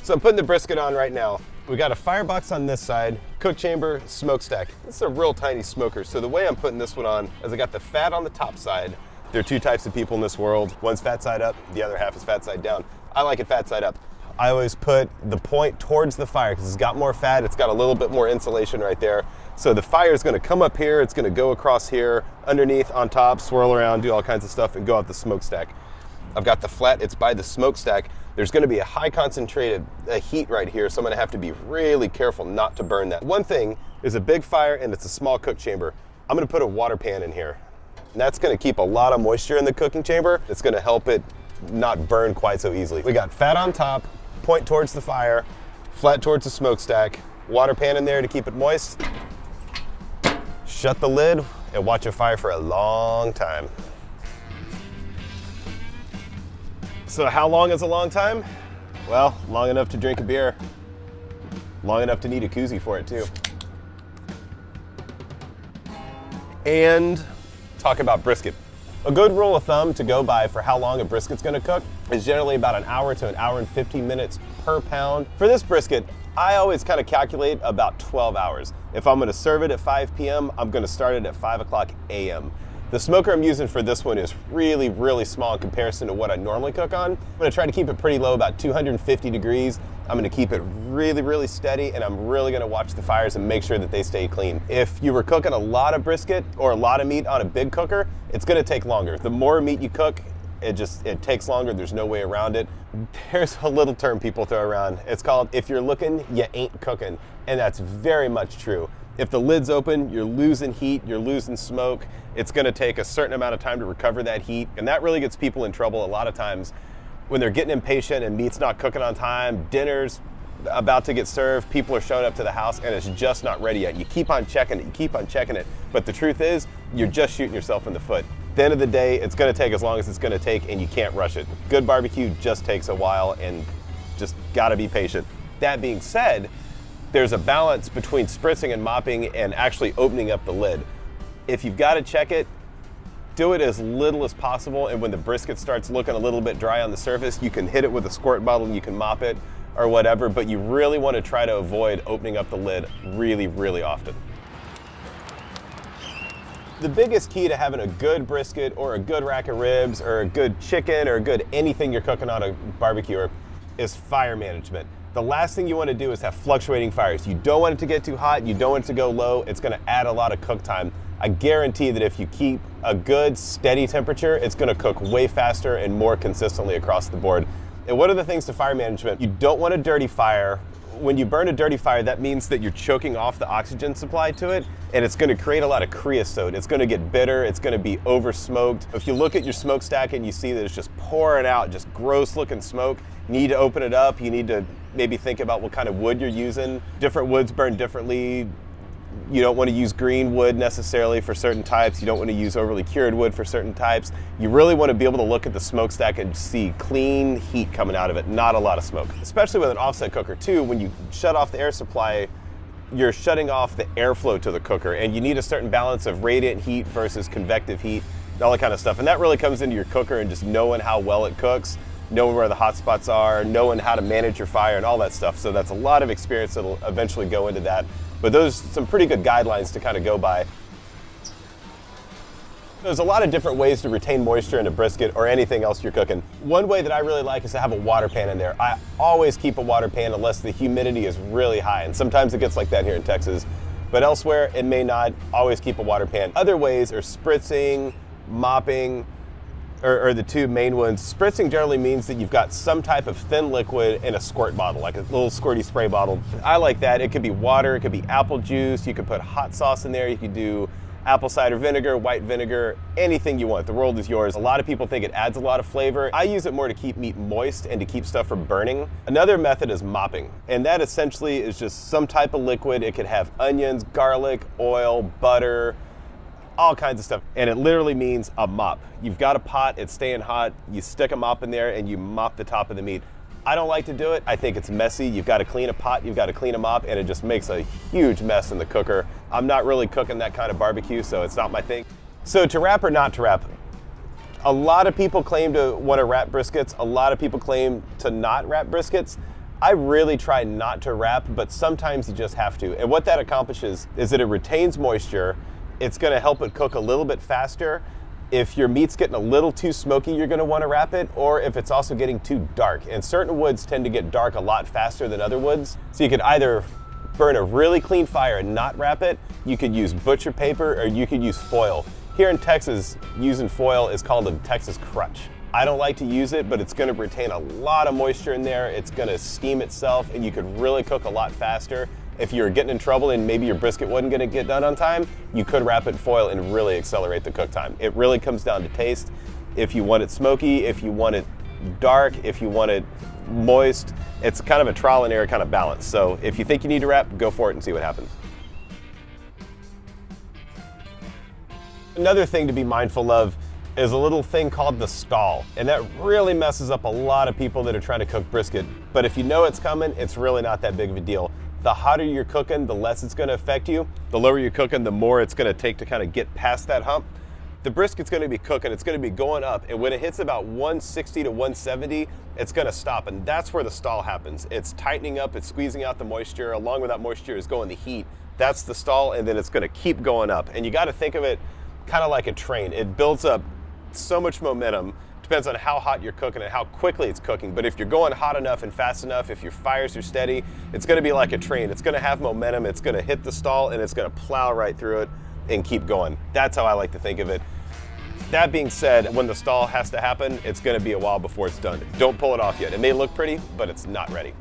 So I'm putting the brisket on right now. We got a firebox on this side, cook chamber, smokestack. This is a real tiny smoker. So the way I'm putting this one on is I got the fat on the top side. There are two types of people in this world. One's fat side up, the other half is fat side down. I like it fat side up. I always put the point towards the fire because it's got more fat, it's got a little bit more insulation right there. So the fire is gonna come up here, it's gonna go across here, underneath, on top, swirl around, do all kinds of stuff, and go out the smokestack. I've got the flat, it's by the smokestack. There's gonna be a high concentrated heat right here, so I'm gonna have to be really careful not to burn that. One thing is a big fire and it's a small cook chamber. I'm gonna put a water pan in here. And that's gonna keep a lot of moisture in the cooking chamber. It's gonna help it not burn quite so easily. We got fat on top, point towards the fire, flat towards the smokestack, water pan in there to keep it moist. Shut the lid and watch it fire for a long time. So how long is a long time? Well, long enough to drink a beer. Long enough to need a koozie for it too. And talk about brisket. A good rule of thumb to go by for how long a brisket's gonna cook is generally about an hour to an hour and 15 minutes per pound. For this brisket, I always kind of calculate about 12 hours. If I'm gonna serve it at 5 p.m., I'm gonna start it at 5 o'clock a.m. The smoker I'm using for this one is really, really small in comparison to what I normally cook on. I'm gonna try to keep it pretty low, about 250 degrees. I'm gonna keep it really, really steady, and I'm really gonna watch the fires and make sure that they stay clean. If you were cooking a lot of brisket or a lot of meat on a big cooker, it's gonna take longer. The more meat you cook, it takes longer, there's no way around it. There's a little term people throw around. It's called, if you're looking, you ain't cooking. And that's very much true. If the lid's open, you're losing heat, you're losing smoke. It's gonna take a certain amount of time to recover that heat. And that really gets people in trouble a lot of times when they're getting impatient and meat's not cooking on time, dinner's about to get served, people are showing up to the house and it's just not ready yet. You keep on checking it, you keep on checking it. But the truth is, you're just shooting yourself in the foot. At the end of the day, it's gonna take as long as it's gonna take and you can't rush it. Good barbecue just takes a while and just gotta be patient. That being said, there's a balance between spritzing and mopping and actually opening up the lid. If you've got to check it, do it as little as possible, and when the brisket starts looking a little bit dry on the surface, you can hit it with a squirt bottle, you can mop it or whatever, but you really want to try to avoid opening up the lid really, really often. The biggest key to having a good brisket or a good rack of ribs or a good chicken or a good anything you're cooking on a barbecue is fire management. The last thing you want to do is have fluctuating fires. You don't want it to get too hot, you don't want it to go low, it's going to add a lot of cook time. I guarantee that if you keep a good steady temperature, it's going to cook way faster and more consistently across the board. And one of the things to fire management, you don't want a dirty fire. When you burn a dirty fire, that means that you're choking off the oxygen supply to it, and it's going to create a lot of creosote. It's going to get bitter, it's going to be over smoked. If you look at your smokestack and you see that it's just pouring out, just gross looking smoke, you need to open it up. You need to maybe think about what kind of wood you're using. Different woods burn differently. You don't want to use green wood necessarily for certain types. You don't want to use overly cured wood for certain types. You really want to be able to look at the smokestack and see clean heat coming out of it, not a lot of smoke. Especially with an offset cooker too, when you shut off the air supply, you're shutting off the airflow to the cooker, and you need a certain balance of radiant heat versus convective heat, all that kind of stuff. And that really comes into your cooker and just knowing how well it cooks, knowing where the hot spots are, knowing how to manage your fire and all that stuff. So that's a lot of experience that'll eventually go into that. But those are some pretty good guidelines to kind of go by. There's a lot of different ways to retain moisture in a brisket or anything else you're cooking. One way that I really like is to have a water pan in there. I always keep a water pan unless the humidity is really high, and sometimes it gets like that here in Texas. But elsewhere, it may not. Always keep a water pan. Other ways are spritzing, mopping, or the two main ones. Spritzing generally means that you've got some type of thin liquid in a squirt bottle, like a little squirty spray bottle. I like that. It could be water, it could be apple juice, you could put hot sauce in there, you could do apple cider vinegar, white vinegar, anything you want. The world is yours. A lot of people think it adds a lot of flavor. I use it more to keep meat moist and to keep stuff from burning. Another method is mopping, and that essentially is just some type of liquid. It could have onions, garlic, oil, butter, all kinds of stuff, and it literally means a mop. You've got a pot, it's staying hot, you stick a mop in there and you mop the top of the meat. I don't like to do it. I think it's messy. You've got to clean a pot, you've got to clean a mop, and it just makes a huge mess in the cooker. I'm not really cooking that kind of barbecue, so it's not my thing. So to wrap or not to wrap, a lot of people claim to want to wrap briskets. A lot of people claim to not wrap briskets. I really try not to wrap, but sometimes you just have to. And what that accomplishes is that it retains moisture. It's gonna help it cook a little bit faster. If your meat's getting a little too smoky, you're gonna wanna wrap it, or if it's also getting too dark. And certain woods tend to get dark a lot faster than other woods. So you could either burn a really clean fire and not wrap it, you could use butcher paper, or you could use foil. Here in Texas, using foil is called a Texas crutch. I don't like to use it, but it's gonna retain a lot of moisture in there. It's gonna steam itself, and you could really cook a lot faster. If you're getting in trouble and maybe your brisket wasn't gonna get done on time, you could wrap it in foil and really accelerate the cook time. It really comes down to taste. If you want it smoky, if you want it dark, if you want it moist, it's kind of a trial and error kind of balance. So if you think you need to wrap, go for it and see what happens. Another thing to be mindful of is a little thing called the stall. And that really messes up a lot of people that are trying to cook brisket. But if you know it's coming, it's really not that big of a deal. The hotter you're cooking, the less it's gonna affect you. The lower you're cooking, the more it's gonna take to kind of get past that hump. The brisket's gonna be cooking, it's gonna be going up, and when it hits about 160 to 170, it's gonna stop, and that's where the stall happens. It's tightening up, it's squeezing out the moisture. Along with that moisture is going the heat. That's the stall, and then it's gonna keep going up. And you gotta think of it kind of like a train. It builds up so much momentum. Depends on how hot you're cooking and how quickly it's cooking. But if you're going hot enough and fast enough, if your fires are steady, it's gonna be like a train. It's gonna have momentum, it's gonna hit the stall, and it's gonna plow right through it and keep going. That's how I like to think of it. That being said, when the stall has to happen, it's gonna be a while before it's done. Don't pull it off yet. It may look pretty, but it's not ready.